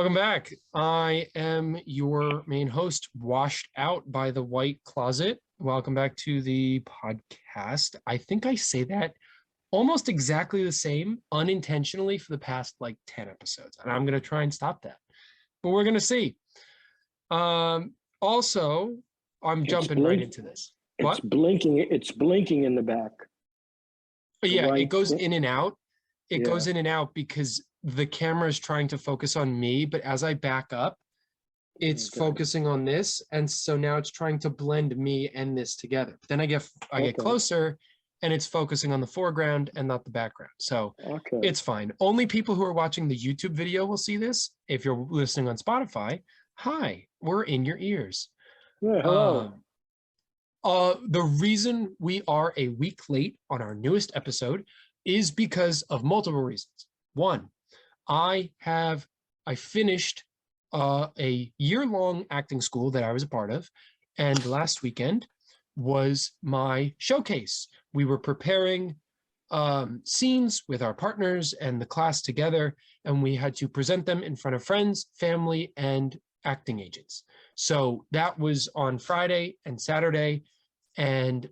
Welcome back. I am your main host, washed out by the white closet. Welcome back to the podcast. I think I say that almost exactly the same unintentionally for the past like 10 episodes. And I'm going to try and stop that. But we're going to see. Also, I'm jumping right into this. It's blinking. It's blinking in the back. Yeah, it goes in and out. It goes in and out because the camera is trying to focus on me, but as I back up, it's focusing on this, and so now it's trying to blend me and this together. But then I get closer, and it's focusing on the foreground and not the background. So it's fine. Only people who are watching the YouTube video will see this. If you're listening on Spotify, hi, we're in your ears. Yeah, hello. The reason we are a week late on our newest episode is because of multiple reasons. One, I finished a year-long acting school that I was a part of, and last weekend was my showcase. We were preparing scenes with our partners and the class together, and we had to present them in front of friends, family, and acting agents. So that was on Friday and Saturday, and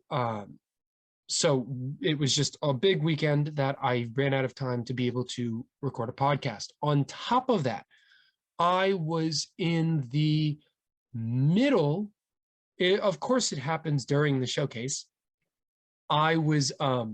so it was just a big weekend that I ran out of time to be able to record a podcast. On top of that, I was in the middle. Of course, it happens during the showcase. I was, I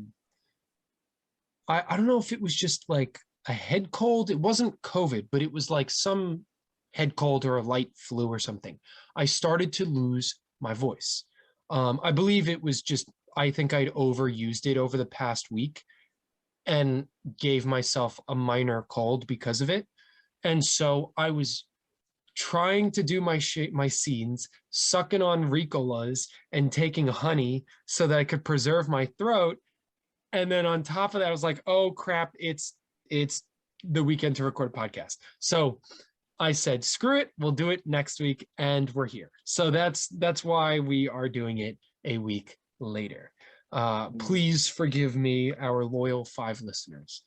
don't know if it was just like a head cold. It wasn't COVID, but it was like some head cold or a light flu or something. I started to lose my voice. I believe it was just, I think I'd overused it over the past week and gave myself a minor cold because of it. And so I was trying to do my scenes, sucking on Ricolas and taking honey so that I could preserve my throat. And then on top of that, I was like, oh crap, it's the weekend to record a podcast. So I said, screw it, we'll do it next week, and we're here. So that's why we are doing it a week later. Please forgive me, our loyal 5 listeners.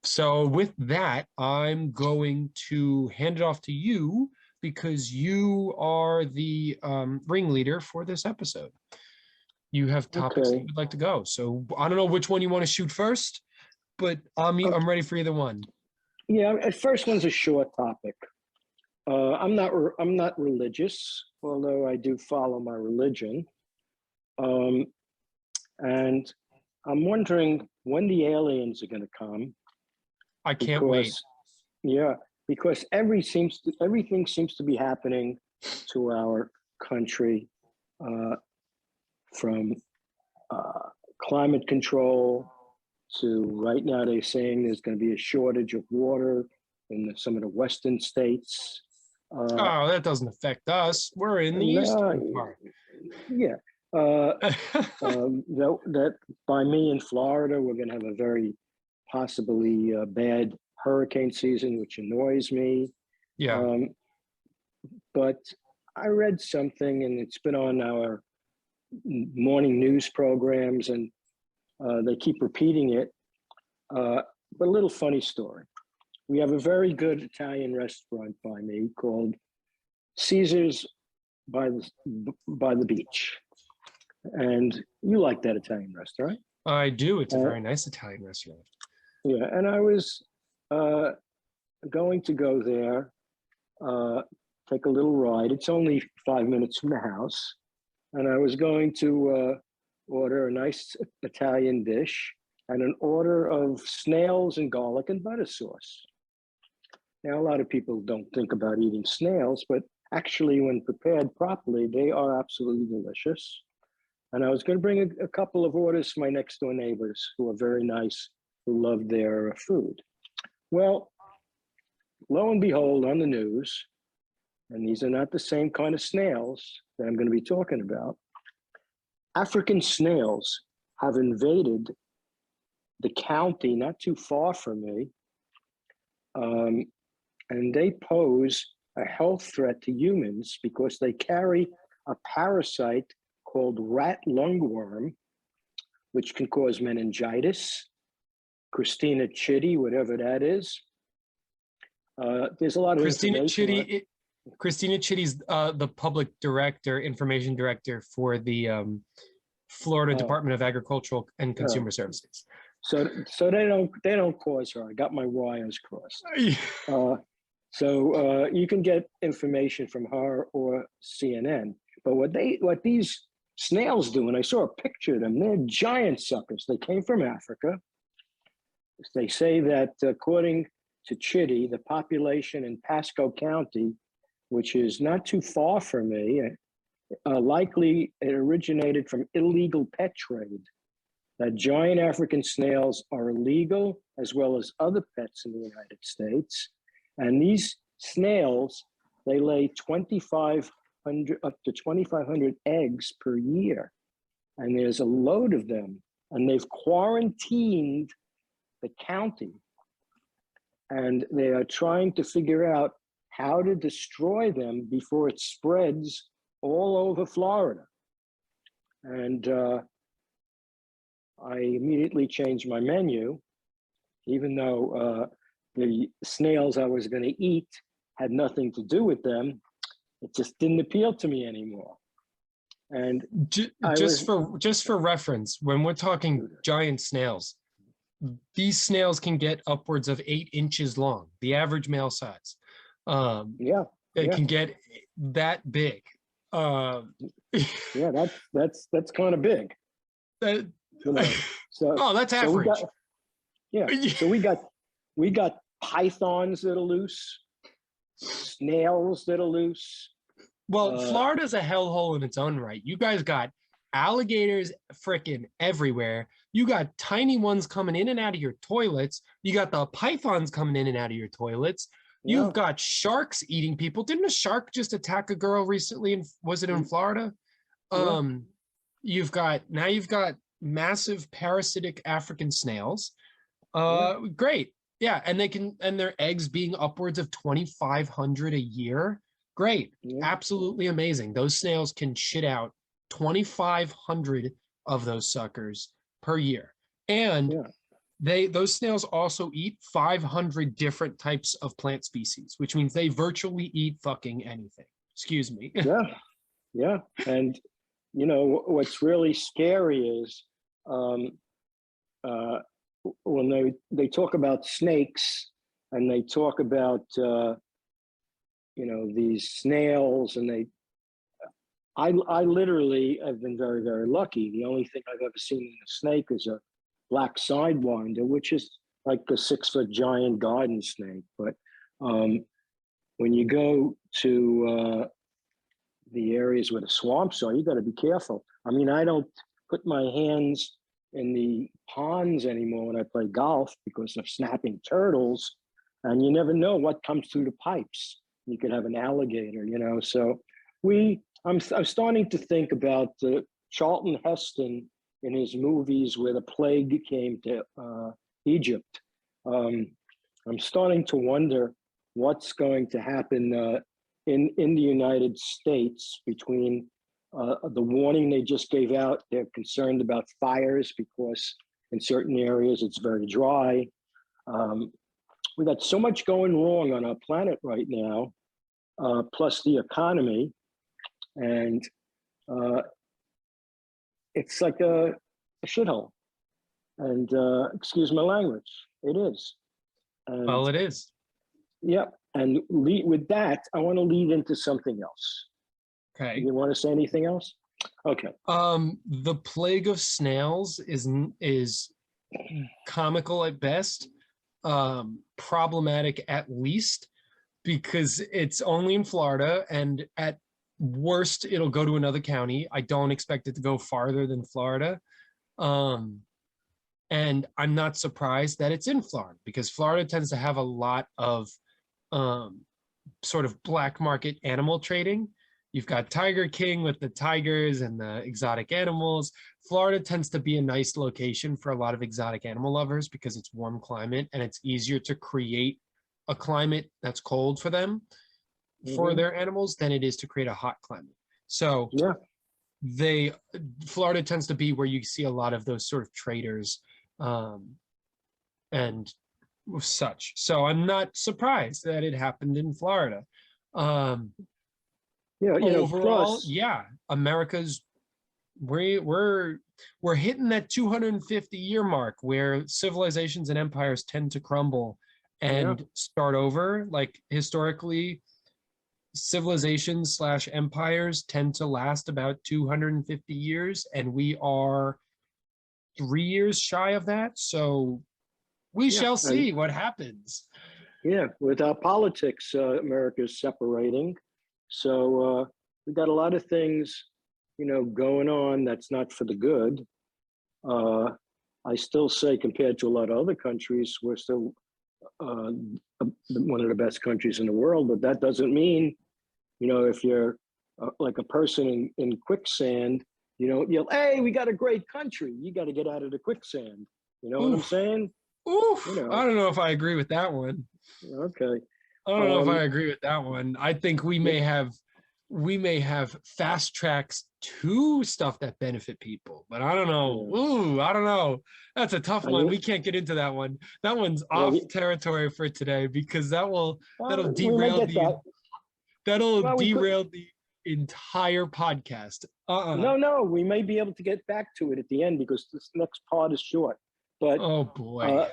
So with that, I'm going to hand it off to you because you are the ringleader for this episode. You have topics that you'd like to go. So I don't know which one you want to shoot first, but I'm ready for either one. Yeah, first one's a short topic. I'm not religious, although I do follow my religion. And I'm wondering when the aliens are going to come. I can't wait. Yeah, because everything seems to be happening to our country, from climate control to right now they're saying there's going to be a shortage of water in some of the western states. That doesn't affect us. We're in the eastern part. Yeah. That by me in Florida, we're going to have a very possibly bad hurricane season, which annoys me. Yeah. But I read something, and it's been on our morning news programs, and they keep repeating it. But a little funny story. We have a very good Italian restaurant by me called Caesar's by the beach. And you like that Italian restaurant? I do. It's a very nice Italian restaurant. Yeah, and I was going to go there, take a little ride. It's only 5 minutes from the house. And I was going to order a nice Italian dish and an order of snails and garlic and butter sauce. Now, a lot of people don't think about eating snails, but actually, when prepared properly, they are absolutely delicious. And I was going to bring a couple of orders to my next door neighbors who are very nice, who love their food. Well, lo and behold, on the news, and these are not the same kind of snails that I'm going to be talking about, African snails have invaded the county not too far from me, and they pose a health threat to humans because they carry a parasite called rat lungworm, which can cause meningitis, Christina chitty, whatever that is. There's a lot of Christina information. Chitty, Christina Chitty's the public director, information director for the Florida Oh, Department of Agricultural and oh. Consumer Services. So they don't cause her. I got my wires crossed. So you can get information from her or CNN. But what these snails do, and I saw a picture of them, they're giant suckers. They came from Africa. They say that according to Chitty, the population in Pasco County, which is not too far from me, likely it originated from illegal pet trade. That giant African snails are illegal, as well as other pets in the United States. And these snails, they lay 2,500 up to 2,500 eggs per year. And there's a load of them. And they've quarantined the county. And they are trying to figure out how to destroy them before it spreads all over Florida. And I immediately changed my menu, even though the snails I was going to eat had nothing to do with them. It just didn't appeal to me anymore. And just for reference, when we're talking giant snails, these snails can get upwards of 8 inches long, the average male size. They can get that big. Yeah, that's kind of big. So that's average. So we got pythons that are loose, snails that are loose. Well, Florida's a hellhole in its own right. You guys got alligators freaking everywhere. You got tiny ones coming in and out of your toilets. You got the pythons coming in and out of your toilets. You've got sharks eating people. Didn't a shark just attack a girl recently? And was it in Florida? You've got massive parasitic African snails. Great. Yeah, and their eggs being upwards of 2,500 a year. Great. Absolutely amazing. Those snails can shit out 2,500 of those suckers per year. And those snails also eat 500 different types of plant species, which means they virtually eat fucking anything. Excuse me. Yeah. And you know what's really scary is when they talk about snakes and they talk about these snails, and I literally have been very, very lucky. The only thing I've ever seen in a snake is a black sidewinder, which is like a 6-foot giant garden snake. But when you go to the areas where the swamps are, you got to be careful. I mean, I don't put my hands in the ponds anymore when I play golf because of snapping turtles, and you never know what comes through the pipes. You could have an alligator, So I'm starting to think about Charlton Heston in his movies where the plague came to Egypt. I'm starting to wonder what's going to happen in the United States between the warning they just gave out. They're concerned about fires because in certain areas it's very dry. We got so much going wrong on our planet right now, plus the economy, and it's like a shithole. And excuse my language, it is. And, well, it is. Yeah, and with that, I want to lead into something else. Okay. You want to say anything else? Okay. The plague of snails is comical at best, problematic at least, because it's only in Florida, and at worst it'll go to another county. I don't expect it to go farther than Florida. And I'm not surprised that it's in Florida, because Florida tends to have a lot of sort of black market animal trading. You've got Tiger King with the tigers and the exotic animals. Florida tends to be a nice location for a lot of exotic animal lovers because it's warm climate, and it's easier to create a climate that's cold for them, for their animals, than it is to create a hot climate. So Florida tends to be where you see a lot of those sort of traders. And such. So I'm not surprised that it happened in Florida. Um, Yeah, Overall, plus, yeah, America's we're hitting that 250-year mark where civilizations and empires tend to crumble yeah, and start over. Like historically, civilizations slash empires tend to last about 250 years, and we are 3 years shy of that. So we yeah, shall and see what happens. yeah, with our politics, America's separating. So we got a lot of things, going on that's not for the good. Uh, I still say, compared to a lot of other countries, we're still one of the best countries in the world. But that doesn't mean, if you're like a person in quicksand, you don't yell, "Hey, we got a great country." You got to get out of the quicksand. You know what I'm Oof, saying? You oof. I know. don't know if I agree with that one. Okay. I don't know if I Um, agree with that one. I think yeah, we may have fast tracks to stuff that benefit people, but I don't know. yeah. Ooh, I don't know. That's a tough I one. mean, We can't get into that one. That one's well, off territory for today because that'll we may derail get the that. that'll Well, we could. derail the entire podcast. Uh-uh. No, no, we may be able to get back to it at the end because this next part is short. But Oh boy.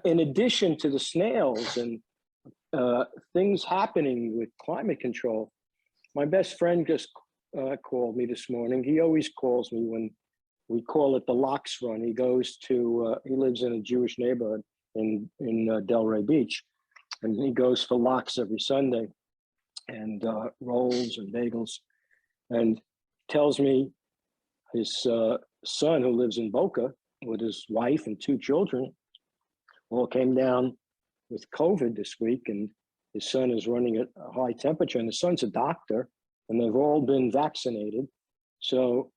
in addition to the snails and uh, things happening with climate control, my best friend just called me this morning. He always calls me when we call it the Lox Run. He goes to, he lives in a Jewish neighborhood in Delray Beach, and he goes for lox every Sunday and rolls and bagels, and tells me his son, who lives in Boca with his wife and two children, all came down with COVID this week, and his son is running at a high temperature, and the son's a doctor, and they've all been vaccinated. So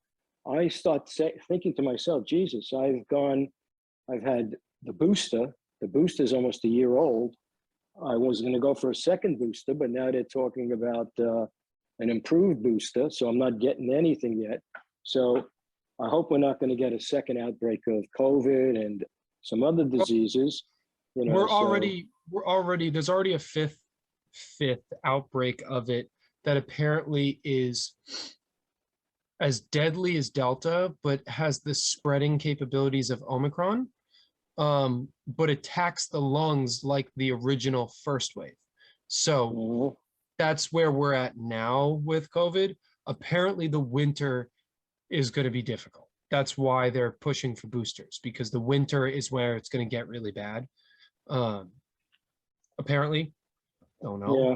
I start thinking to myself, Jesus, I've had the booster. The booster is almost a year old. I was going to go for a second booster, but now they're talking about an improved booster. So I'm not getting anything yet. So I hope we're not going to get a second outbreak of COVID and some other diseases. So We're already there's already a fifth outbreak of it that apparently is as deadly as Delta, but has the spreading capabilities of Omicron, but attacks the lungs like the original first wave. So mhm. that's where we're at now with COVID. Apparently, the winter is going to be difficult. That's why they're pushing for boosters because the winter is where it's going to get really bad. Um, Apparently, don't know. Yeah.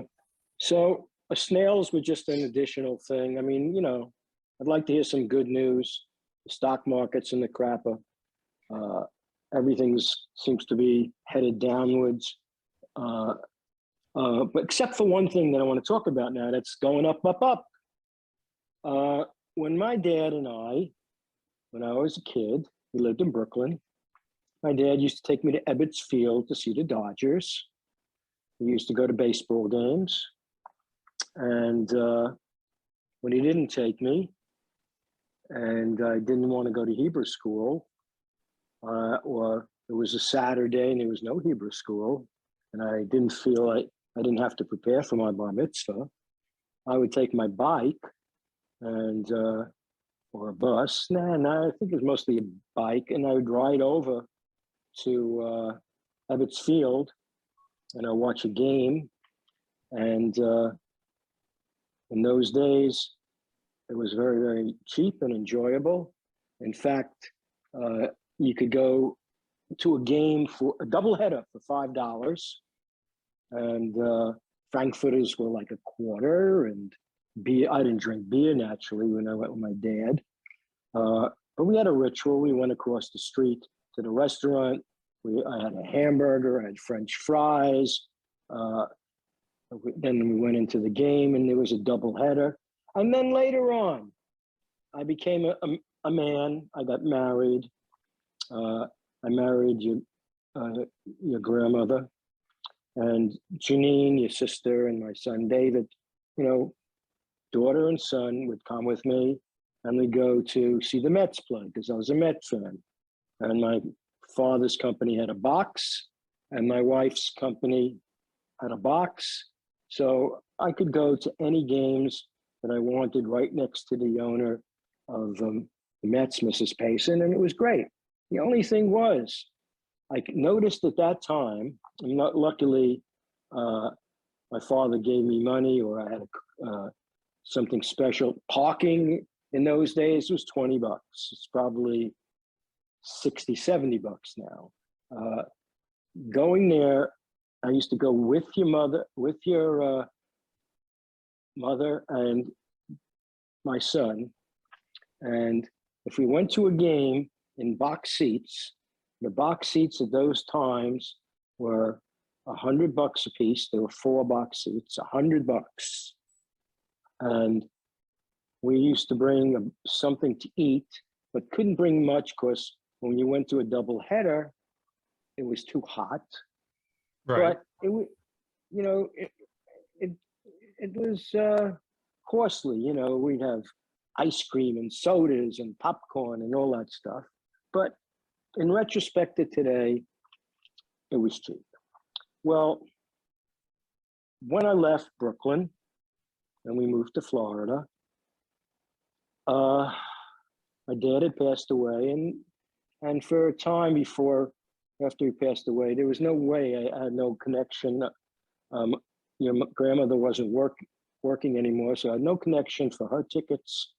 So snails were just an additional thing. I mean, I'd like to hear some good news. The stock market's in the crapper. Uh, Everything seems to be headed downwards. Uh, but except for one thing that I want to talk about now, that's going up, up, up. When my dad and when I was a kid, we lived in Brooklyn. My dad used to take me to Ebbets Field to see the Dodgers. We used to go to baseball games. And when he didn't take me, and I didn't want to go to Hebrew school, or it was a Saturday and there was no Hebrew school, and I didn't feel like I didn't have to prepare for my bar mitzvah, I would take my bike and or a bus. Nah, I think it was mostly a bike, and I would ride over to Ebbets Field, and I'd watch a game. And in those days, it was very, very cheap and enjoyable. In fact, you could go to a game for a doubleheader for $5, and frankfurters were like a quarter, and beer. I didn't drink beer naturally when I went with my dad, but we had a ritual. We went across the street to the restaurant. I had a hamburger. I had French fries. Uh, then we went into the game, and there was a doubleheader. And then later on, I became a man. I got married. I married your grandmother, and Janine, your sister, and my son David. Daughter and son would come with me, and we'd go to see the Mets play because I was a Met fan. And my father's company had a box, and my wife's company had a box. So I could go to any games that I wanted right next to the owner of the Mets, Mrs. Payson, and it was great. The only thing was, I noticed at that time, and not, luckily, my father gave me money, or I had something special. Parking in those days was 20 bucks. It's probably 60, 70 bucks now. Going there, I used to go with your mother and my son. And if we went to a game in box seats, the box seats at those times were $100 a piece. There were 4 box seats, $100. And we used to bring something to eat, but couldn't bring much because when you went to a double header, it was too hot. Right. But it was, it was costly. We'd have ice cream and sodas and popcorn and all that stuff. But in retrospect to today, it was cheap. Well, when I left Brooklyn and we moved to Florida, my dad had passed away, and for a time after he passed away, there was no way. I had no connection. My grandmother wasn't working anymore, so I had no connection for her tickets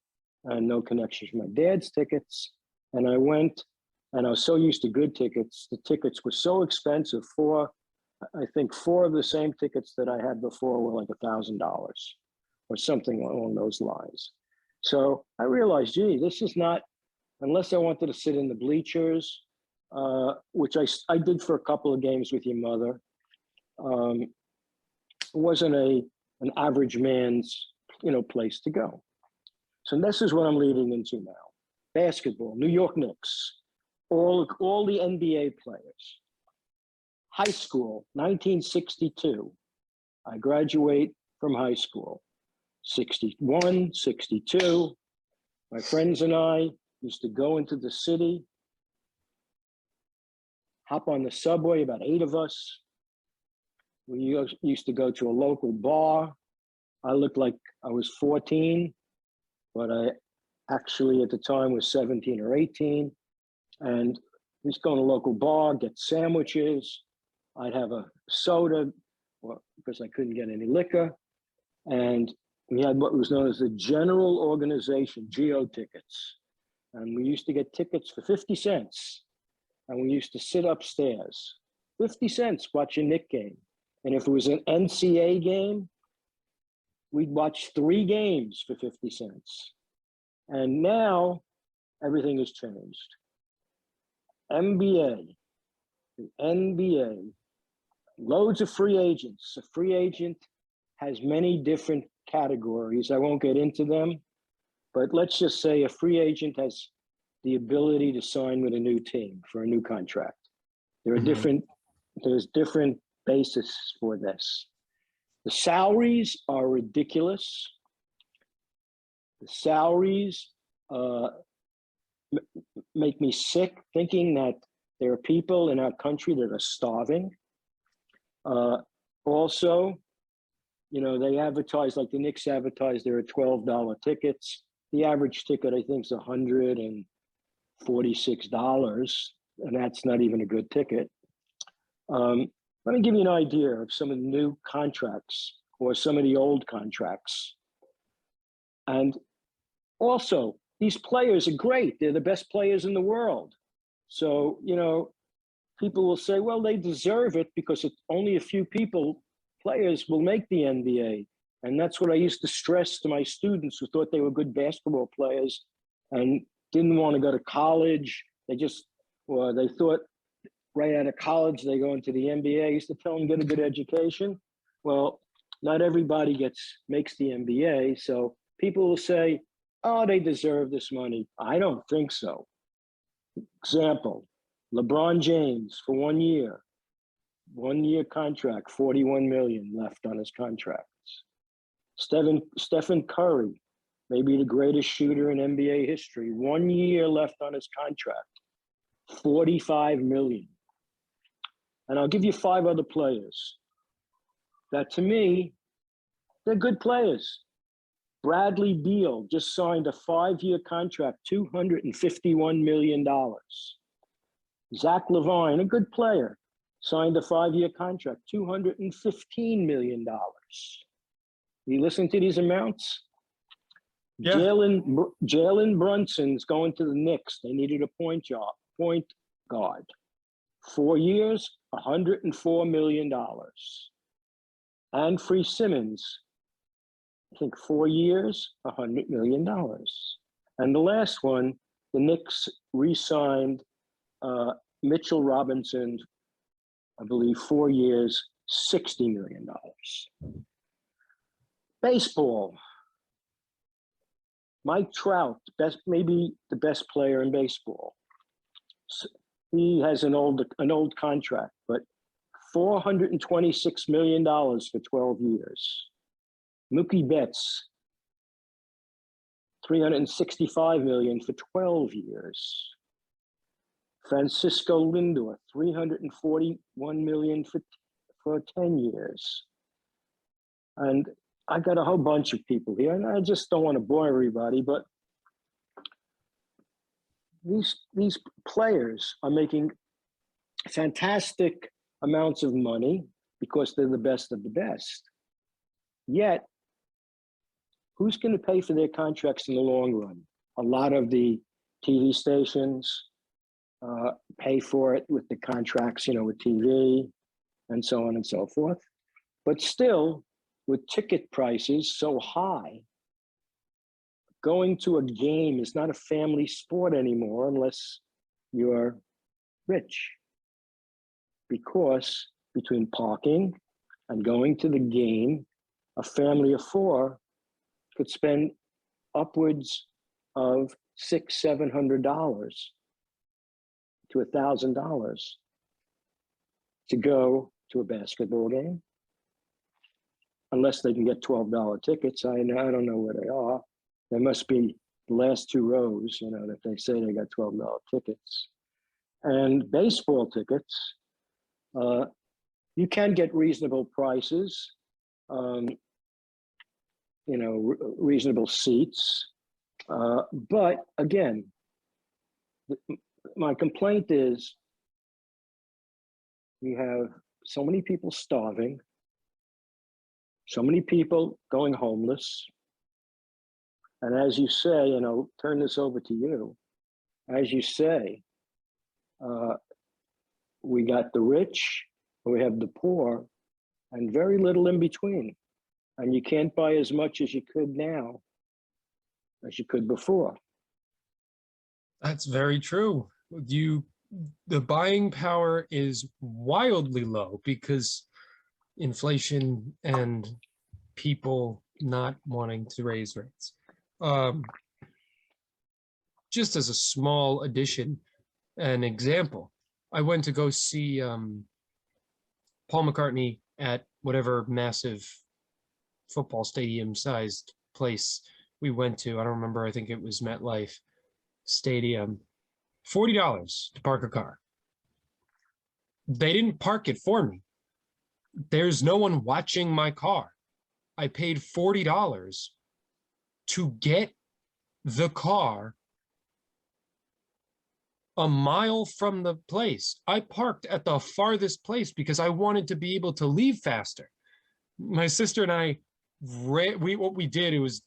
and no connection for my dad's tickets. And I went, and I was so used to good tickets. The tickets were so expensive. I think 4 of the same tickets that I had before were like $1,000 or something along those lines. So I realized, gee, this is not, unless I wanted to sit in the bleachers, which I did for a couple of games with your mother. It wasn't an average man's, place to go. So this is what I'm leading into now. Basketball, New York Knicks, all the NBA players. High school, 1962. I graduate from high school. 61, 62. My friends and I used to go into the city, hop on the subway, about 8 of us. We used to go to a local bar. I looked like I was 14, but I actually at the time was 17 or 18. And we used to go to a local bar, get sandwiches. I'd have a soda, because I couldn't get any liquor. And we had what was known as the General Organization, GO tickets. And we used to get tickets for 50 cents. And we used to sit upstairs, 50 cents, watch a Knick game. And if it was an NCAA game, we'd watch 3 games for 50 cents. And now everything has changed. NBA, loads of free agents. A free agent has many different categories. I won't get into them, but let's just say a free agent has the ability to sign with a new team for a new contract. There are there's different basis for this. The salaries are ridiculous. The salaries make me sick thinking that there are people in our country that are starving. Also, they advertise, like the Knicks advertise, there are $12 tickets. The average ticket, I think, is $146, and that's not even a good ticket. Let me give you an idea of some of the new contracts or some of the old contracts. And also, these players are great. They're the best players in the world. So, people will say, well, they deserve it because only a few players will make the NBA. And that's what I used to stress to my students who thought they were good basketball players and didn't want to go to college. They thought right out of college, they go into the NBA. I used to tell them, get a good education. Well, not everybody makes the NBA. So people will say, oh, they deserve this money. I don't think so. Example, LeBron James for 1 year, 1 year contract, 41 million left on his contracts. Stephen Curry, maybe the greatest shooter in NBA history, 1 year left on his contract, 45 million. And I'll give you 5 other players that, to me, they're good players. Bradley Beal just signed a 5-year contract, $251 million. Zach Levine, a good player, signed a 5-year contract, $215 million. You listen to these amounts? Yeah. Jalen Brunson's going to the Knicks. They needed a point guard. 4 years, $104 million. Anfernee Simmons, I think 4 years, $100 million. And the last one, the Knicks re-signed Mitchell Robinson, I believe 4 years, $60 million. Baseball. Mike Trout, maybe the best player in baseball. He has an old contract, but $426 million for 12 years. Mookie Betts, $365 million for 12 years. Francisco Lindor, $341 million for 10 years. And I got a whole bunch of people here, and I just don't want to bore everybody, but these players are making fantastic amounts of money because they're the best of the best. Yet, who's going to pay for their contracts in the long run? A lot of the TV stations pay for it with the contracts, with TV and so on and so forth. But still, with ticket prices so high, going to a game is not a family sport anymore unless you're rich. Because between parking and going to the game, a family of 4 could spend upwards of $600-700 to $1,000 to go to a basketball game, unless they can get $12 tickets. I don't know where they are. There must be the last 2 rows, that they say they got $12 tickets. And baseball tickets, you can get reasonable prices, reasonable seats. But again, my complaint is we have so many people starving, so many people going homeless. And as you say, and I'll turn this over to you, as you say, we got the rich, we have the poor, and very little in between. And you can't buy as much as you could now as you could before. That's very true. The buying power is wildly low because inflation and people not wanting to raise rates. Just as a small addition, an example, I went to go see Paul McCartney at whatever massive football stadium sized place we went to. I don't remember. I think it was MetLife Stadium. $40 to park a car. They didn't park it for me. There's no one watching my car. I paid $40 to get the car a mile from the place. I parked at the farthest place because I wanted to be able to leave faster. My sister and I, what we did, it was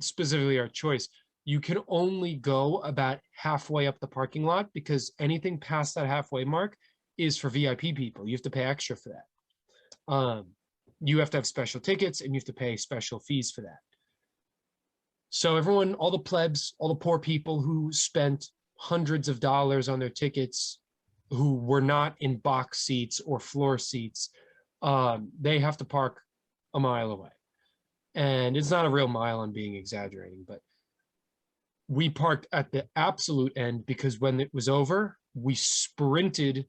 specifically our choice. You can only go about halfway up the parking lot because anything past that halfway mark is for VIP people. You have to pay extra for that. You have to have special tickets and you have to pay special fees for that. So everyone, all the plebs, all the poor people who spent hundreds of dollars on their tickets, who were not in box seats or floor seats, they have to park a mile away. And it's not a real mile, I'm being exaggerating, but we parked at the absolute end because when it was over, we sprinted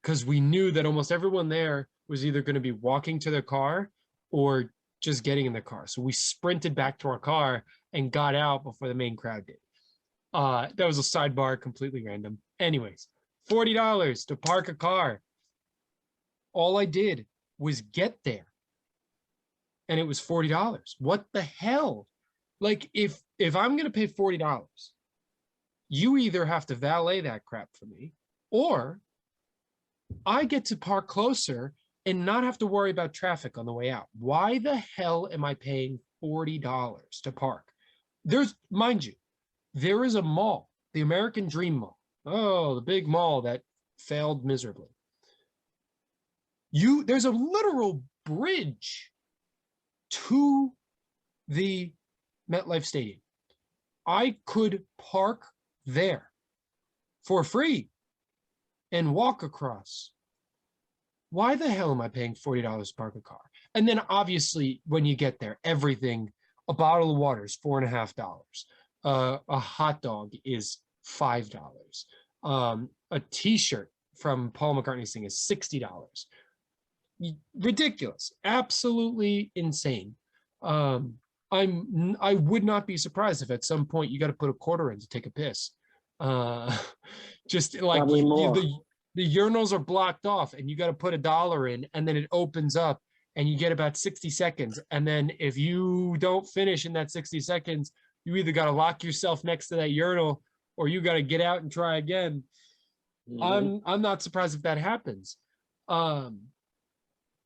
because we knew that almost everyone there was either going to be walking to their car or just getting in the car. So we sprinted back to our car and got out before the main crowd did. That was a sidebar, completely random. Anyways, $40 to park a car. All I did was get there and it was $40. What the hell? Like if I'm gonna pay $40, you either have to valet that crap for me, or I get to park closer and not have to worry about traffic on the way out. Why the hell am I paying $40 to park? There's, mind you, there is a mall, the American Dream Mall. Oh, the big mall that failed miserably. There's a literal bridge to the MetLife Stadium. I could park there for free and walk across. Why the hell am I paying $40 to park a car? And then obviously when you get there, everything, a bottle of water is $4.50. A hot dog is $5. A t-shirt from Paul McCartney's thing is $60. Ridiculous, absolutely insane. I would not be surprised if at some point you got to put a quarter in to take a piss. Just like the urinals are blocked off and you got to put $1 in and then it opens up and you get about 60 seconds. And then if you don't finish in that 60 seconds, you either got to lock yourself next to that urinal or you got to get out and try again. Mm-hmm. I'm not surprised if that happens.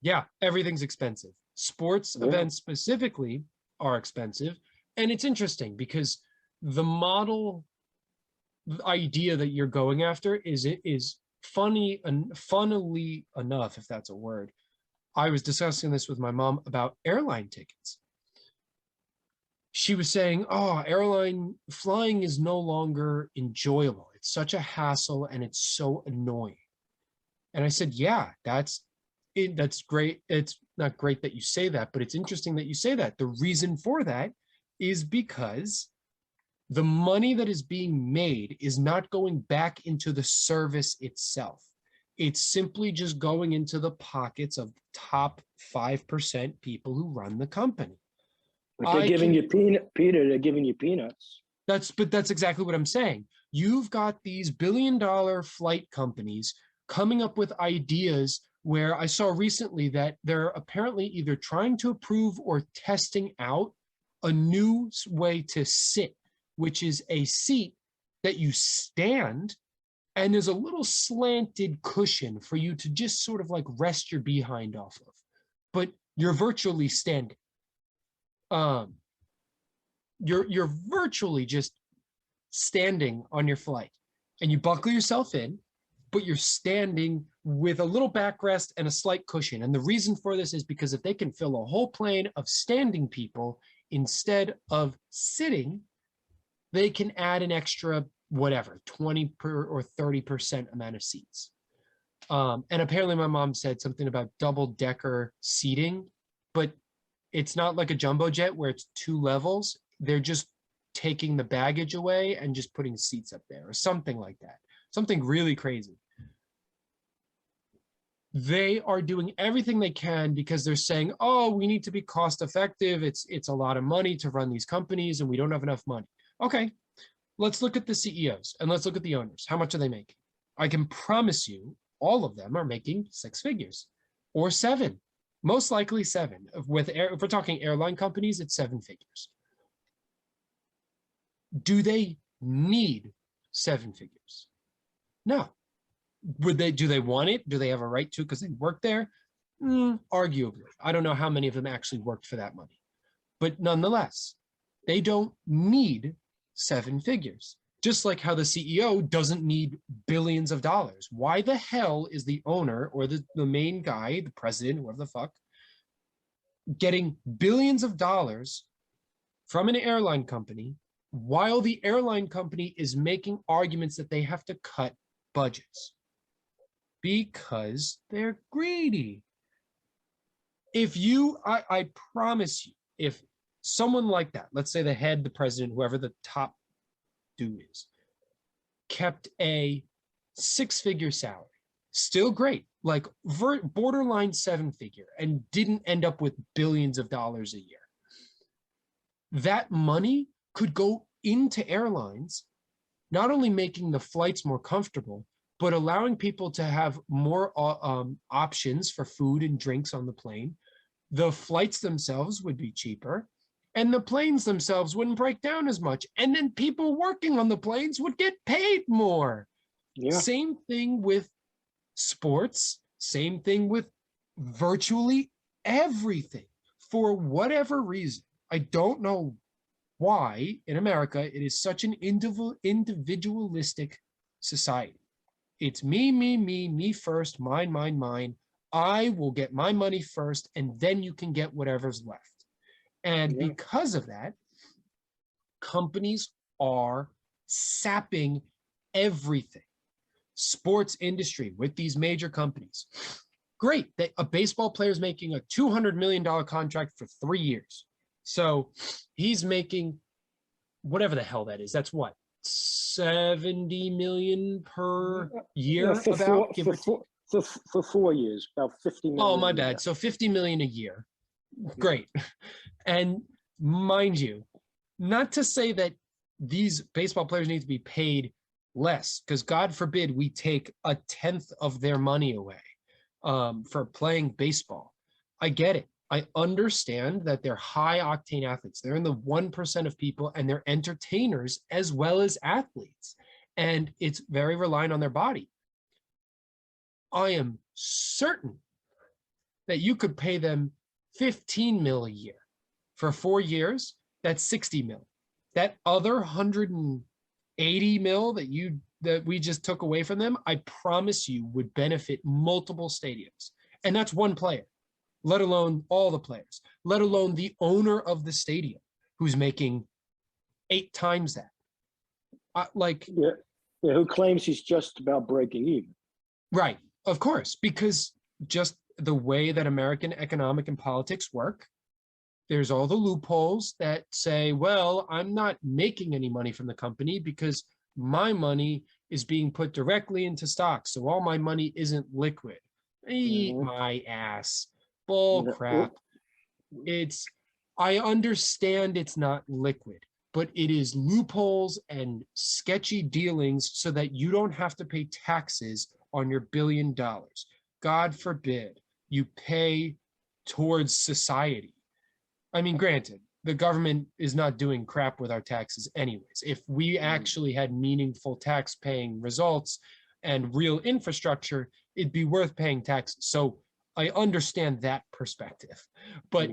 Yeah, everything's expensive. Sports events specifically are expensive. And it's interesting because the model idea that you're going after is funnily enough, if that's a word. I was discussing this with my mom about airline tickets. She was saying, oh, airline flying is no longer enjoyable. It's such a hassle and it's so annoying. And I said, yeah, that's great. It's not great that you say that, but it's interesting that you say that. The reason for that is because the money that is being made is not going back into the service itself. It's simply just going into the pockets of the top 5% people who run the company. But they're giving you Peter, they're giving you peanuts. That's exactly what I'm saying. You've got these billion-dollar flight companies coming up with ideas where I saw recently that they're apparently either trying to approve or testing out a new way to sit, which is a seat that you stand and there's a little slanted cushion for you to just sort of like rest your behind off of, but you're virtually standing. You're virtually just standing on your flight and you buckle yourself in, but you're standing with a little backrest and a slight cushion. And the reason for this is because if they can fill a whole plane of standing people instead of sitting, they can add an extra, whatever, 20 or 30% amount of seats. And apparently my mom said something about double-decker seating, but it's not like a jumbo jet where it's 2 levels. They're just taking the baggage away and just putting seats up there or something like that. Something really crazy. They are doing everything they can because they're saying, oh, we need to be cost effective. It's a lot of money to run these companies and we don't have enough money. Okay, let's look at the CEOs and let's look at the owners. How much are they making? I can promise you all of them are making 6 figures or 7, most likely 7. If we're talking airline companies, it's 7 figures. Do they need 7 figures? No. Do they want it? Do they have a right to because they work there? Arguably. I don't know how many of them actually worked for that money. But nonetheless, they don't need 7 figures. Just like how the CEO doesn't need billions of dollars. Why the hell is the owner or the main guy, the president, whoever the fuck, getting billions of dollars from an airline company while the airline company is making arguments that they have to cut budgets? Because they're greedy. I promise you, if someone like that, let's say the head, the president, whoever the top dude is, kept a 6-figure salary, still great, like borderline 7-figure, and didn't end up with billions of dollars a year, that money could go into airlines, not only making the flights more comfortable, but allowing people to have more options for food and drinks on the plane. The flights themselves would be cheaper, and the planes themselves wouldn't break down as much. And then people working on the planes would get paid more. Yeah. Same thing with sports, same thing with virtually everything. For whatever reason, I don't know why in America it is such an individualistic society. It's me first, mine. I will get my money first, and then you can get whatever's left. And Yeah. because of that, companies are sapping everything. Sports industry with these major companies. Great. A baseball player is making a $200 million contract for 3 years. So he's making whatever the hell that is. That's what, 70 million per year, for about, four, for 4 years, about 50 million. Oh, my a bad. year. So 50 million a year. Great. And mind you, not to say that these baseball players need to be paid less, because God forbid we take a tenth of their money away for playing baseball. I get it. I understand that they're high octane athletes. They're in the 1% of people, and they're entertainers as well as athletes. And it's very reliant on their body. I am certain that you could pay them 15 mil a year for 4 years. That's 60 mil. That other 180 mil that we just took away from them, I promise you would benefit multiple stadiums. And that's one player, let alone all the players, let alone the owner of the stadium who's making 8 times that. Who claims he's just about breaking even. Right, of course, because just the way that American economic and politics work, there's all the loopholes that say, well, I'm not making any money from the company because my money is being put directly into stocks. So all my money isn't liquid. Eat my ass. Bull crap. I understand it's not liquid, but it is loopholes and sketchy dealings so that you don't have to pay taxes on your $1 billion. God forbid you pay towards society. I mean, granted, the government is not doing crap with our taxes anyways. If we actually had meaningful tax paying results and real infrastructure, it'd be worth paying taxes. So I understand that perspective. But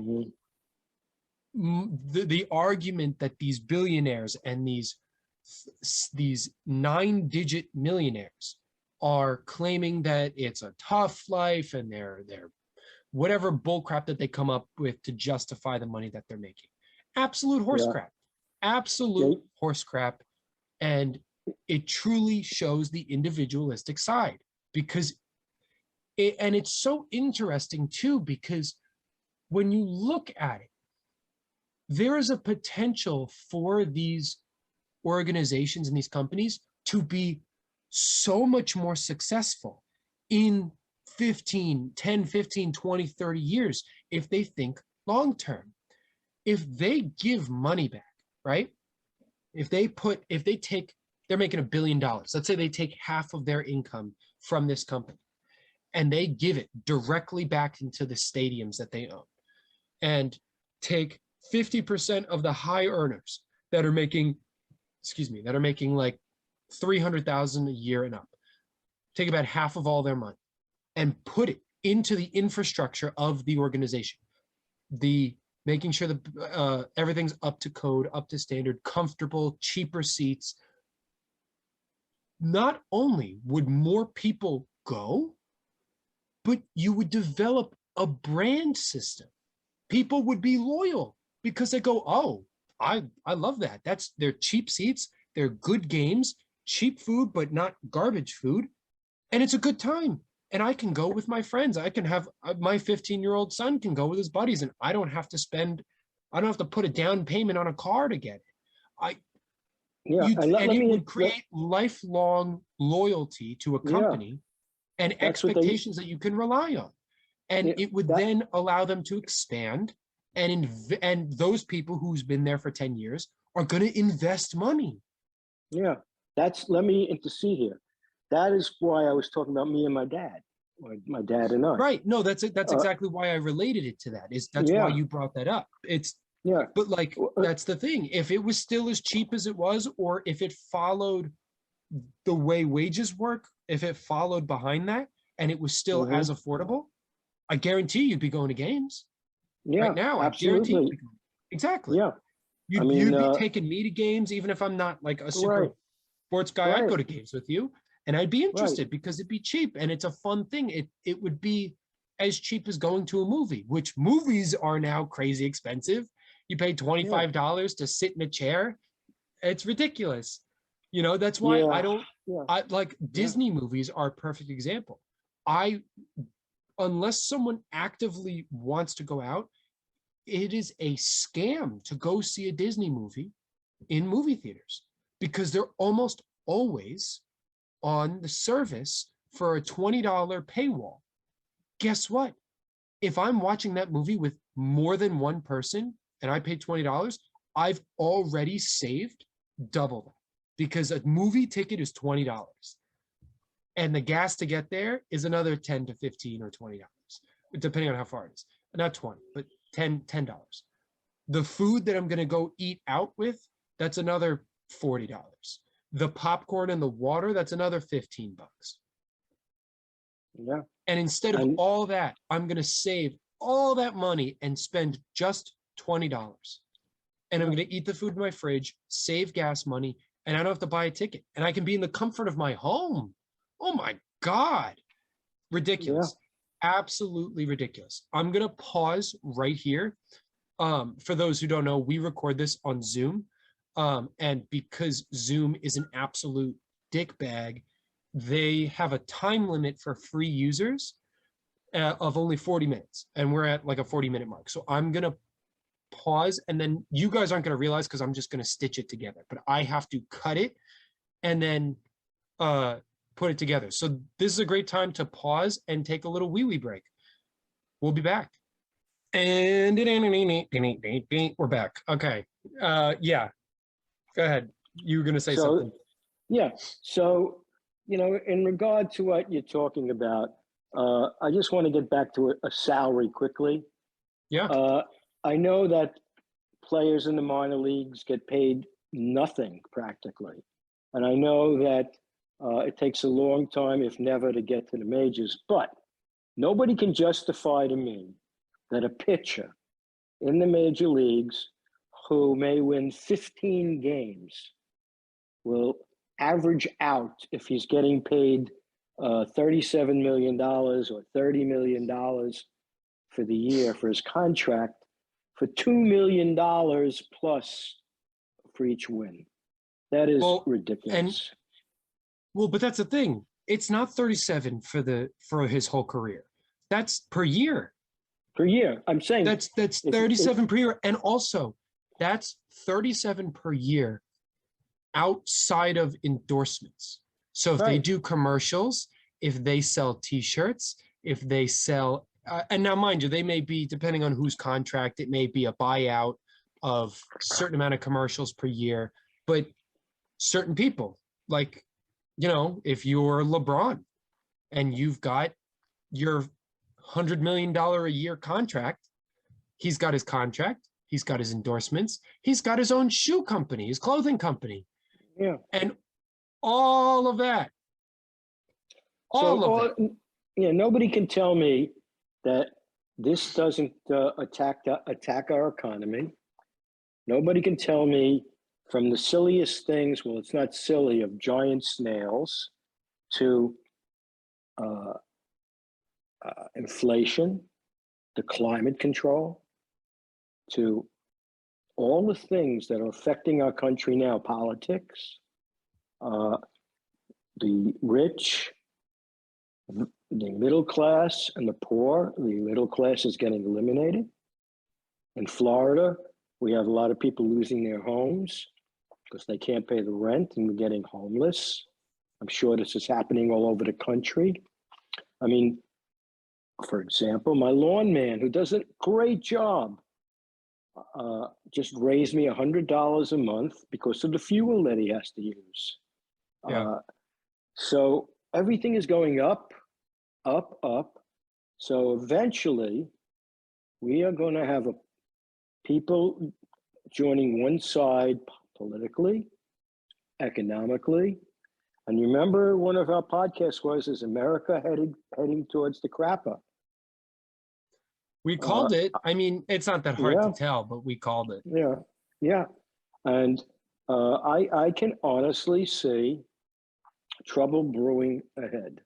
the argument that these billionaires and these 9-digit millionaires are claiming that it's a tough life and they're whatever bullcrap that they come up with to justify the money that they're making. Absolute horse crap. Absolute horse crap. And it truly shows the individualistic side because it's so interesting too, because when you look at it, there is a potential for these organizations and these companies to be so much more successful in 10, 15, 20, 30 years if they think long term. If they give money back, right? They're making $1 billion. Let's say they take half of their income from this company and they give it directly back into the stadiums that they own and take 50% of the high earners that are making like 300,000 a year and up, take about half of all their money and put it into the infrastructure of the organization, making sure that everything's up to code, up to standard, comfortable, cheaper seats. Not only would more people go, but you would develop a brand system. People would be loyal because they go, oh, I love that. They're cheap seats, they're good games, cheap food, but not garbage food. And it's a good time. And I can go with my friends. I can have my 15-year-old son can go with his buddies, and I don't have to put a down payment on a car to get it. It would create lifelong loyalty to a company and expectations that you can rely on. And it would then allow them to expand, and those people who's been there for 10 years are going to invest money. Yeah, let me intercede here. that is why I was talking about me and my dad, or my dad and I. Right. No, that's Uh, exactly why I related it to that. That's why yeah, you brought that up. yeah, But like uh, that's the thing. If it was still as cheap as it was, or if it followed the way wages work, if it followed behind that and it was still as mhm. affordable, I guarantee you'd be going to games right Yeah, now. I guarantee you'd absolutely. be going. Exactly. Yeah, I mean, You'd be taking me to games, even if I'm not like a right, super sports guy. I'd right, go to games with you, and I'd be right. interested because it'd be cheap and it's a fun thing. It would be as cheap as going to a movie, which movies are now crazy expensive. You pay Yeah, $25 to sit in a chair. It's ridiculous. That's why I yeah, don't yeah, I like yeah, Disney movies are a perfect example. I Unless someone actively wants to go out, it is a scam to go see a Disney movie in movie theaters because they're almost always on the service for a $20 paywall. Guess what? If I'm watching that movie with more than one person and I paid $20, I've already saved double that because a movie ticket is $20 and the gas to get there is another 10 to 15 or $20, depending on how far it is. Not 20, but $10. The food that I'm going to go eat out with, that's another $40. The popcorn and the water, that's another 15 bucks. yeah. And instead of And all that, I'm going to save all that money and spend just $20. And I'm yeah, going to eat the food in my fridge, save gas money, and I don't have to buy a ticket. And I can be in the comfort of my home. Oh my God. yeah, Ridiculous. Absolutely ridiculous. I'm going to pause right here. For those who don't know, we record this on Zoom. And because Zoom is an absolute dick bag, they have a time limit for free users of only 40 minutes. And we're at like a 40-minute mark. So I'm going to pause and then you guys aren't going to realize because I'm just going to stitch it together. But I have to cut it and then uh, put it together. So this is a great time to pause and take a little wee-wee break. We'll be back. And we're back. Okay. Yeah. Go ahead. You were going to say so something. yeah, so in regard to what you're talking about, I just want to get back to a salary quickly. Yeah. Uh, I know that players in the minor leagues get paid nothing practically, and I know that it takes a long time, if never, to get to the majors. But nobody can justify to me that a pitcher in the major leagues who may win 15 games will average out if he's getting paid $37 million or $30 million for the year for his contract for $2 million plus for each win. That is Well, and ridiculous. but that's the thing. It's not 37 for his whole career. That's per year. Per year. I'm saying That's if 37 per year. And also that's 37 per year outside of endorsements. So if they right, do commercials, if they sell t-shirts, if they sell and now mind you, they may be depending on whose contract, it may be a buyout of certain amount of commercials per year, but certain people like if you're LeBron and you've got your $100 million a year contract, he's got his contract, he's got his endorsements, he's got his own shoe company, his clothing company, yeah. and all of that, So all of that. yeah, nobody can tell me that this doesn't attack our economy. Nobody can tell me from the silliest things, well, it's not silly, of giant snails to uh, inflation, to climate control, to all the things that are affecting our country now, politics, uh, the rich, the middle class, and the poor. The middle class is getting eliminated. In Florida, we have a lot of people losing their homes because they can't pay the rent and we're getting homeless. I'm sure this is happening all over the country. I mean, for example, my lawn man, who does a great job, just raised me $100 a month because of the fuel that he has to use. Yeah. So everything is going up, up, up. So eventually, we are going to have people joining one side politically, economically. And you remember one of our podcasts was, is America heading towards the crapper? We called it. I mean, it's not that hard to Yeah, tell, but we called it. yeah, yeah. And I can honestly see trouble brewing ahead,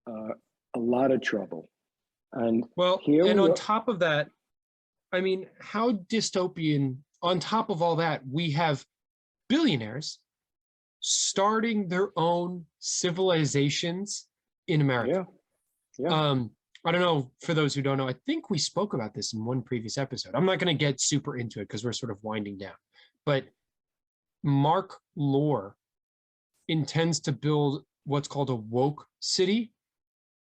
a lot of trouble. And Well, here and we on are. top of that, I mean, how dystopian, on top of all that, we have billionaires starting their own civilizations in America. Yeah, yeah. I don't know, for those who don't know, I think we spoke about this in one previous episode. I'm not going to get super into it because we're sort of winding down. But Mark Lore intends to build what's called a woke city.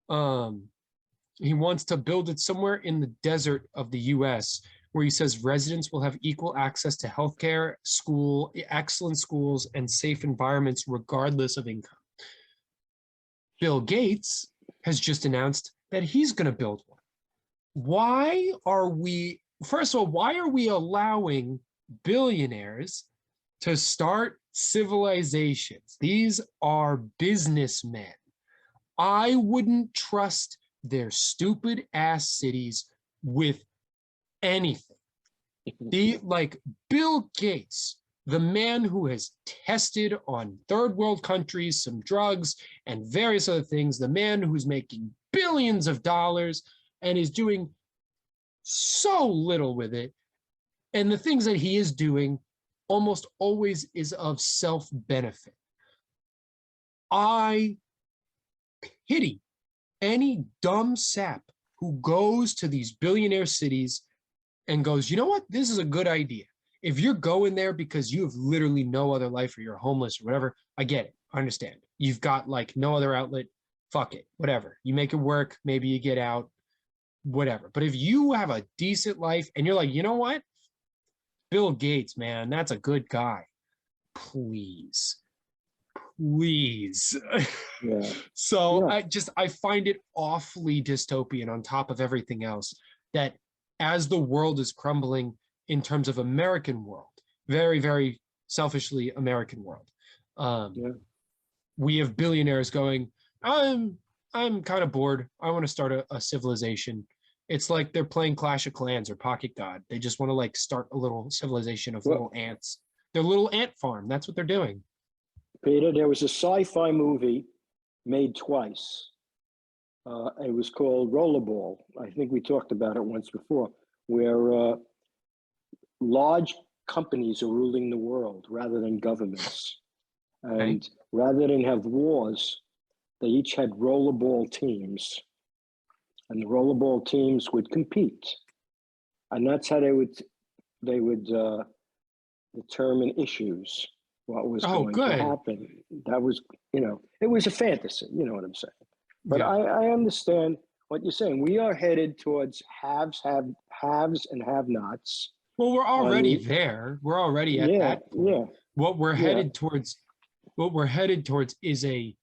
He wants to build it somewhere in the desert of the US, where he says residents will have equal access to healthcare, school, excellent schools, and safe environments regardless of income. Bill Gates has just announced that he's going to build one. Why are we, first of all, why are we allowing billionaires to start civilizations? These are businessmen. I wouldn't trust their stupid ass cities with anything. Like Bill Gates, the man who has tested on third world countries some drugs and various other things, the man who's making billions of dollars and is doing so little with it. And the things that he is doing almost always is of self-benefit. I pity any dumb sap who goes to these billionaire cities and goes, you know what, this is a good idea. If you're going there because you have literally no other life or you're homeless or whatever, I get it. I understand. You've got like no other outlet. Fuck it. Whatever. You make it work. Maybe you get out. Whatever. But if you have a decent life and you're like, you know what? Bill Gates, man, that's a good guy. Please. Please. Yeah. So Yeah. I find it awfully dystopian on top of everything else that as the world is crumbling in terms of American world, very, very selfishly American world, Yeah. we have billionaires going, I'm kind of bored. I want to start a civilization. It's like they're playing Clash of Clans or Pocket God. They just want to like start a little civilization of little ants. Their little ant farm. That's what they're doing. Peter, there was a sci-fi movie made twice. It was called Rollerball. I think we talked about it once before, where large companies are ruling the world rather than governments. And Okay. rather than have wars, they each had rollerball teams. And the rollerball teams would compete. And that's how they would determine issues, what was going to happen. That was, it was a fantasy, you know what I'm saying? But Yeah. I understand what you're saying. We are headed towards haves and have-nots. Well, we're already there. We're already at that point. Yeah. What we're headed towards is a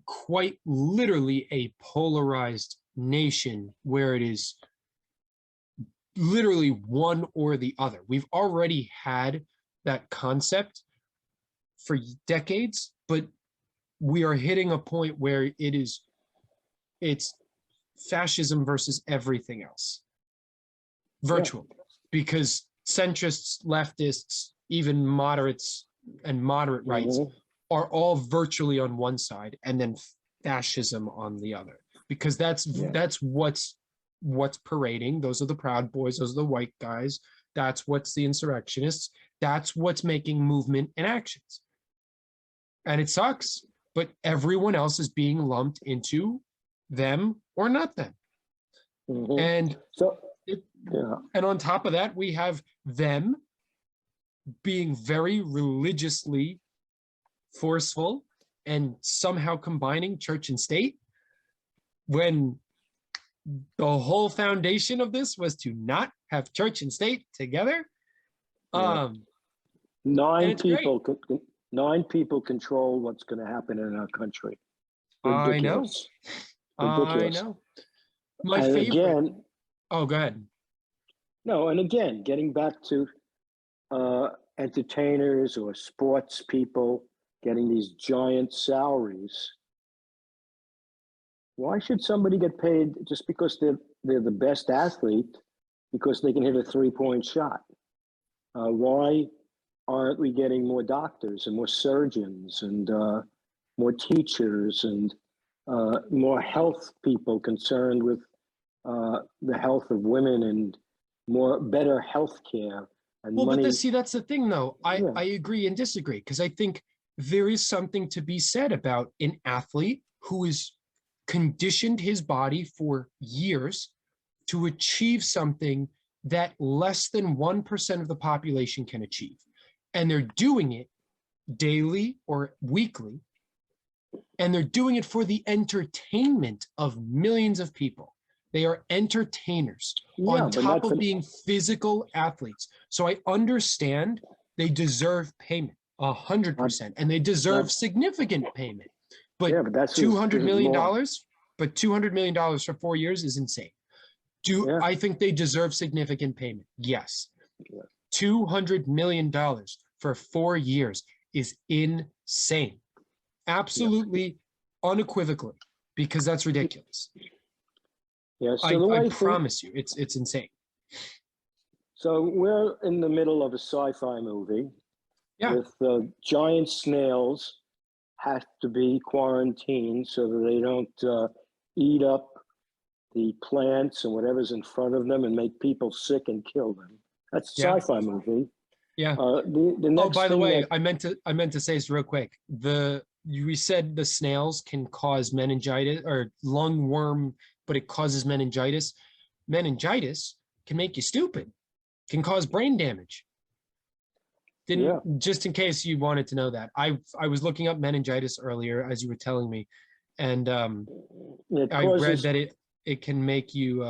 quite literally a polarized nation where it is literally one or the other. We've already had that concept for decades, but we are hitting a point where it's fascism versus everything else virtually, because centrists, leftists, even moderates and moderate rights are all virtually on one side and then fascism on the other, because that's what's parading. Those are the Proud Boys, those are the white guys, that's what's the insurrectionists, that's what's making movement and actions. And it sucks, but everyone else is being lumped into them or not them. And so and on top of that, we have them being very religiously forceful and somehow combining church and state when the whole foundation of this was to not have church and state together. Nine people control what's going to happen in our country. I know. Ridiculous. I Ridiculous. know. My And favorite. again, Oh, go ahead. no, and again, getting back to uh, entertainers or sports people getting these giant salaries. Why should somebody get paid just because they're the best athlete because they can hit a 3-point shot? Why aren't we getting more doctors and more surgeons and more teachers and more health people concerned with the health of women and more better health care and Well, but money? see, that's the thing, though. Yeah, I agree and disagree because I think there is something to be said about an athlete who is conditioned his body for years to achieve something that less than 1% of the population can achieve. And they're doing it daily or weekly, and they're doing it for the entertainment of millions of people. They are entertainers yeah, on but top not for of being physical athletes. So I understand they deserve payment not 100%, and they not deserve significant payment. But yeah, but that's two just hundred this is million more. dollars, but $200 million for 4 years is insane. Do Yeah, I think they deserve significant payment? Yes. yeah, $200 million for 4 years is insane. yeah, Absolutely, unequivocally, because that's ridiculous. yeah. So I the I way thing, promise you, it's insane. so we're in the middle of a sci-fi movie Yeah. with giant snails have to be quarantined so that they don't eat up the plants and whatever's in front of them and make people sick and kill them. That's a Yeah. sci-fi movie. Yeah. The Oh, next by the thing way, that I meant to say this real quick. We said the snails can cause meningitis or lungworm, but it causes meningitis. Meningitis can make you stupid, can cause brain damage. yeah, Didn't just in case you wanted to know that. I was looking up meningitis earlier as you were telling me, and it I read causes that it can make you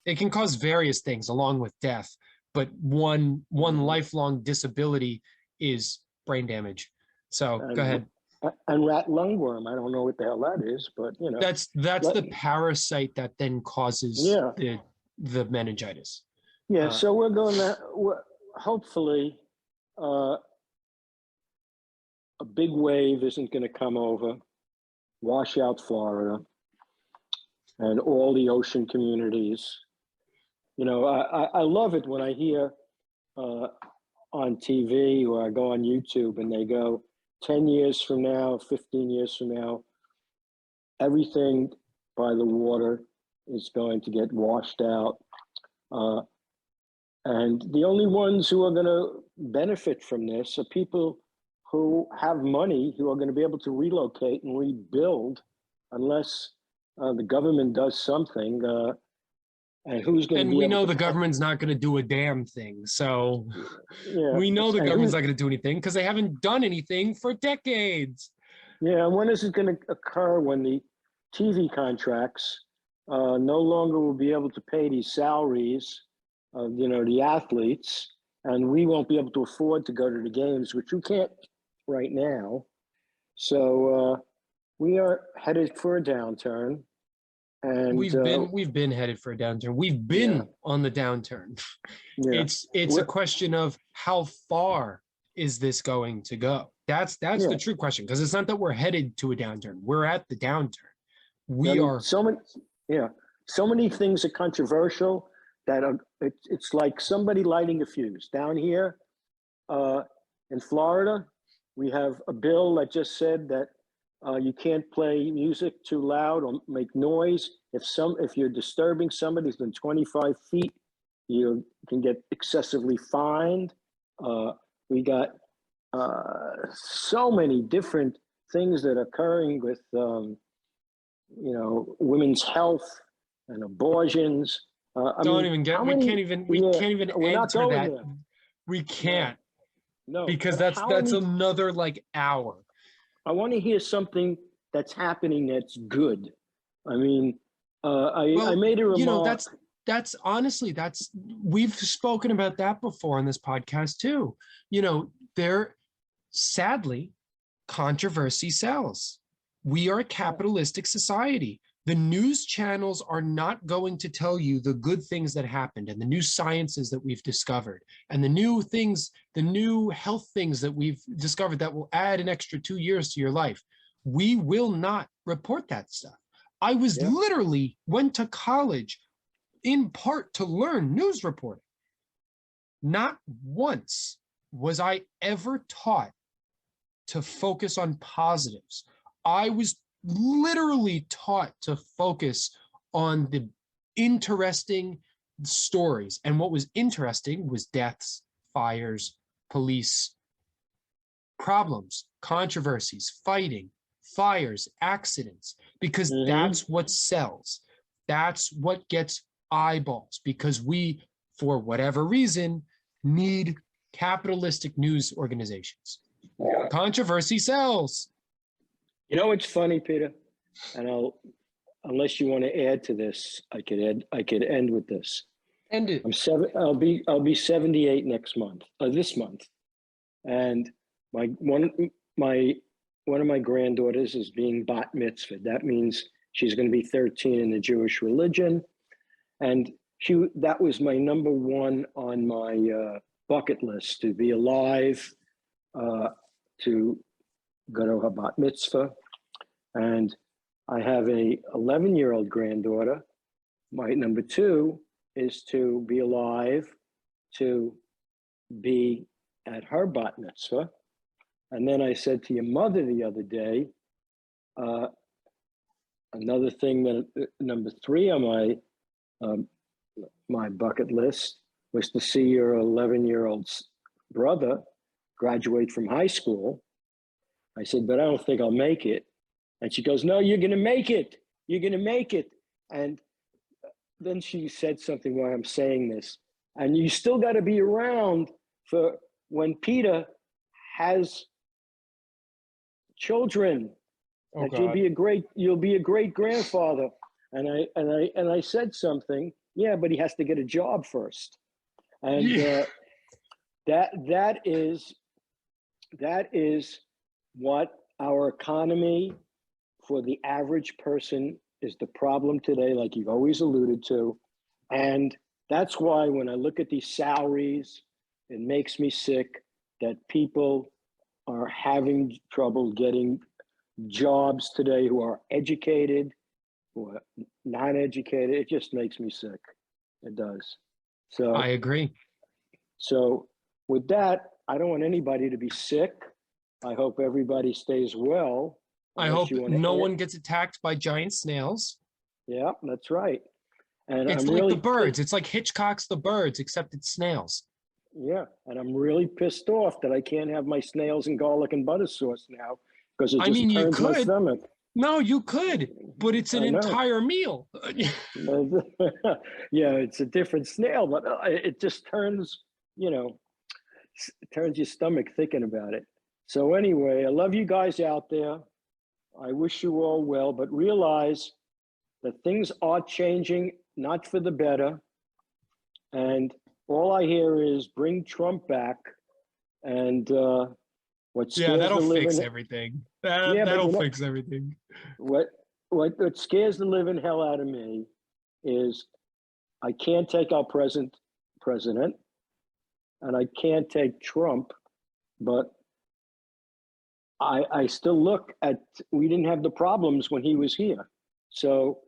it can cause various things along with death, but one lifelong disability is brain damage. So go and ahead. and rat lungworm. I don't know what the hell that is, but That's let, the parasite that then causes yeah, the meningitis. yeah. Uh, So we're going to hopefully uh, a big wave isn't going to come over, wash out Florida and all the ocean communities. I love it when I hear uh, on TV or I go on YouTube and they go 10 years from now, 15 years from now, everything by the water is going to get washed out. Uh, and the only ones who are going to benefit from this are people who have money, who are going to be able to relocate and rebuild unless the government does something. And who's going to and be we able know to the pay? government's not going to do a damn thing. So Yeah, we know the and government's who? not going to do anything because they haven't done anything for decades. Yeah, and when is it going to occur when the TV contracts no longer will be able to pay these salaries of the athletes, and we won't be able to afford to go to the games, which we can't right now. So we are headed for a downturn, and We've been headed for a downturn. We've yeah, been on the downturn. yeah, It's a we're, question of how far is this going to go? That's yeah. the true question because it's not that we're headed to a downturn. We're at the downturn. I We mean, are yeah, so many things are controversial that it's like somebody lighting a fuse down here. Uh, in Florida, we have a bill that just said that you can't play music too loud or make noise. If you're disturbing somebody who's been 25 feet, you can get excessively fined. We got so many different things that are occurring with women's health and abortions. I don't mean, even get how we many? can't even we Yeah, can't even we're not enter going that. there. We No, can't no. because But how that's many? another like hour. I want to hear something that's happening that's good. I mean, I Well, made a that's remark. honestly that's we've spoken about that before on this podcast too. There sadly controversy sells. We are a capitalistic society. The news channels are not going to tell you the good things that happened and the new sciences that we've discovered and the new things, the new health things that we've discovered that will add an extra 2 years to your life. We will not report that stuff. I was Yeah. literally went to college in part to learn news reporting. Not once was I ever taught to focus on positives. I was literally taught to focus on the interesting stories. And what was interesting was deaths, fires, police, problems, controversies, fighting, fires, accidents, because that's what sells. That's what gets eyeballs, because we, for whatever reason, need capitalistic news organizations. Controversy sells. You know what's funny, Peter? And unless you want to add to this, I could end with this. End it. I'll be 78 next month, this month. And one of my granddaughters is being bat mitzvah. That means she's going to be 13 in the Jewish religion. And that was my number one on my bucket list, to be alive, to go to her bat mitzvah. And I have a 11-year-old granddaughter. My number two is to be alive, to be at her bat mitzvah. And then I said to your mother the other day, another thing that number three on my bucket list was to see your 11-year-old brother graduate from high school. I said, but I don't think I'll make it. And she goes, no, you're going to make it. You're going to make it. And then she said something while I'm saying this. And you still got to be around for when Peter has children. Oh, that you'll be a great grandfather. And I said something. Yeah, but he has to get a job first. And that is what our economy for the average person is the problem today, like you've always alluded to. And that's why when I look at these salaries, it makes me sick that people are having trouble getting jobs today who are educated, who are not educated. It just makes me sick. It does. So I agree. So with that, I don't want anybody to be sick. I hope everybody stays well. I hope no one gets attacked by giant snails. Yeah, that's right. And it's I'm like really the birds. It's like Hitchcock's The Birds, except it's snails. Yeah, and I'm really pissed off that I can't have my snails and garlic and butter sauce now because it just turns my stomach. No, you could, but it's an entire meal. Yeah, it's a different snail, but it just turns, turns your stomach thinking about it. So anyway, I love you guys out there. I wish you all well, but realize that things are changing, not for the better. And all I hear is bring Trump back. And what scares that'll fix everything. That'll fix everything. What scares the living hell out of me is I can't take our present president, and I can't take Trump, but I still look at, we didn't have the problems when he was here. So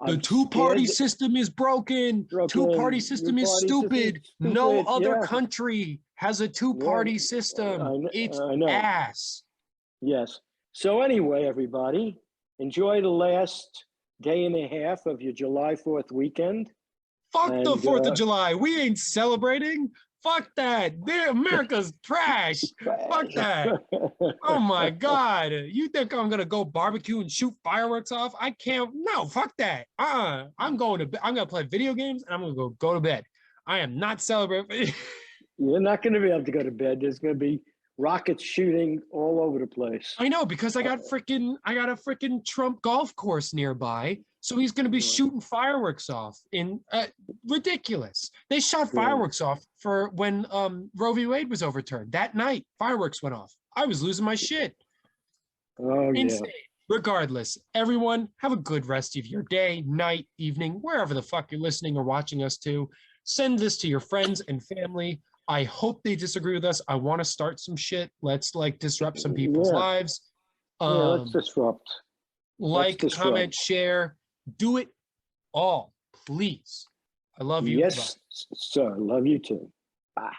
the two-party system is broken. Two-party system is stupid. No other country has a two-party system. It's ass. Yes. So anyway, everybody, enjoy the last day and a half of your July 4th weekend. Fuck the 4th of July. We ain't celebrating. Fuck that. America's trash. Fuck that. Oh my God. You think I'm gonna go barbecue and shoot fireworks off? I can't. No, fuck that. I'm gonna play video games and I'm gonna go to bed. I am not celebrating. You're not gonna be able to go to bed. There's gonna be rockets shooting all over the place. I know, because I got a freaking Trump golf course nearby. So he's going to be shooting fireworks off in ridiculous. They shot fireworks off for when Roe v. Wade was overturned. That night, fireworks went off. I was losing my shit. Oh, insane. Regardless, everyone, have a good rest of your day, night, evening, wherever the fuck you're listening or watching us to. Send this to your friends and family. I hope they disagree with us. I want to start some shit. Let's like disrupt some people's Yeah, lives. yeah. Let's Um, disrupt. Let's like, comment, disrupt. share. Do it all, please. I love you. Bye. Yes, sir. Love you too. Bye.